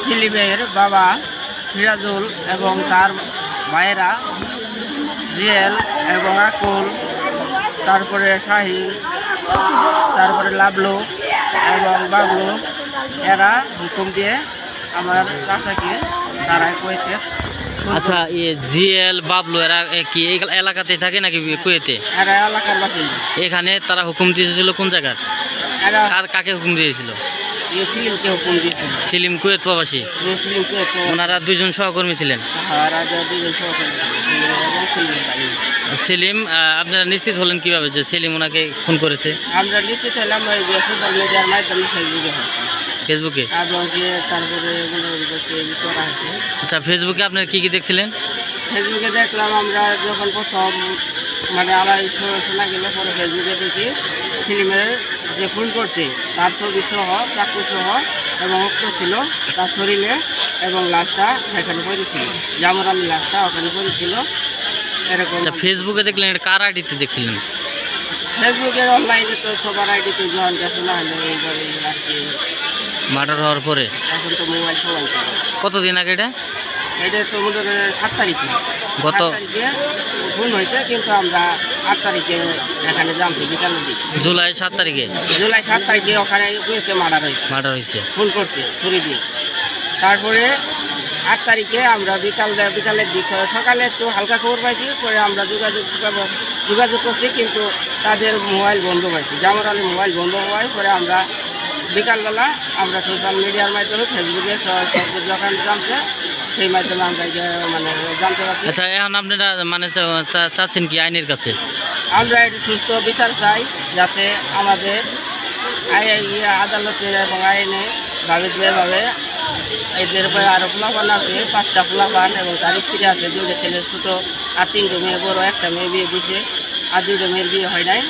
সেলিমের বাবা সিরাজুল এবং তার ভাইয়েরা জিএল এবং আকুল, তারপরে শাহিন, তারপরে লাবলু এবং বাবলু, এরা হুকুম দিয়ে আমার চাচাকে তারা কুয়েতে। আচ্ছা, জিএল বাবলু এরা কি এই এলাকাতে থাকে নাকি কুয়েতে? এরা এলাকার বাসিন্দা। এখানে তারা হুকুম দিয়েছিল কোন জায়গার? এরা কাকে হুকুম দিয়েছিল? সেলিমকে হুকুম দিয়েছিল। সেলিম কুয়েত প্রবাসী। সেলিম কুয়েত। ওনারা দুজন সহকর্মী ছিলেন। হ্যাঁ, রাজা দুজন সহকর্মী ছিলেন, সেলিম এবং সেলিমের ভাই। সেলিম, আপনারা নিশ্চিত হলেন কিভাবে যে সেলিম ওনাকে খুন করেছে? আমরা নিশ্চিত হলাম ওই যে সোশ্যাল মিডিয়ার মাধ্যমে ফেসবুকে হয়েছে। ফেসবুকে? এবং যে তারপরে করা হয়েছে। আচ্ছা, ফেসবুকে আপনারা কি কি দেখছিলেন? ফেসবুকে দেখলাম আমরা যখন প্রথম মানে আড়াইশো শোনা গেল, পরে ফেসবুকে দেখি সেলিমের যে খুন করছে তার ছবি সহ, চাকু সহ এবং রক্ত ছিল তার শরীরে, এবং লাশটা সেখানে পড়েছিল, জামর আলী লাশটা ওখানে পড়েছিল এরকম। আচ্ছা, ফেসবুকে দেখলেন, এটা কার আইডিতে দেখছিলেন? ফেসবুকের অনলাইনে তো সবার আইডিতে যখন গেছে না হলে এইভাবে আর কি। মার্ডার হওয়ার পরে? এখন তো মোবাইল সবাই ছিল। কতদিন আগে এটা? এটা তো মনে হয় 7 তারিখে। গত 7 তারিখে খুন হয়েছে, কিন্তু আমরা 8 তারিখে এখানে জানছি বিকালের দিকে। জুলাই 7 তারিখে? জুলাই 7 তারিখে ওখানে কুয়েতে মার্ডার হয়েছে। মার্ডার হয়েছে, খুন করছে ছুরি দিয়ে। তারপরে 8 তারিখে আমরা বিকালের দিক সকালে একটু হালকা খবর পাইছি, পরে আমরা যোগাযোগ করছি, কিন্তু তাদের মোবাইল বন্ধ পাইছি, জামর আলী মোবাইল বন্ধ হওয়ায় পরে আমরা বিকালবেলা আমরা সোশ্যাল মিডিয়ার মাধ্যমে ফেসবুকে যখন জানছে সেই মাধ্যমে আমরা মানে জানতে পারছি। আচ্ছা, এখন আপনারা মানে চাচ্ছেন কি আইনের কাছে? আমরা একটু সুস্থ বিচার চাই, যাতে আমাদের আদালতের এবং আইনে ভাবে যেভাবে এদের আরও পোলাপান আছে, 5টা পোলাপান এবং তার স্ত্রী আছে, 2টা ছেলের ছোটো, আর 3টে মেয়ে বড়, একটা মেয়ে বিয়ে দিছে, আর 2টা মেয়ের বিয়ে হয় নাই।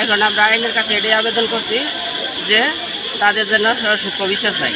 এখন আমরা আইনের কাছে এটাই আবেদন করছি যে তাদের জন্য সূক্ষ্ম বিচার চাই।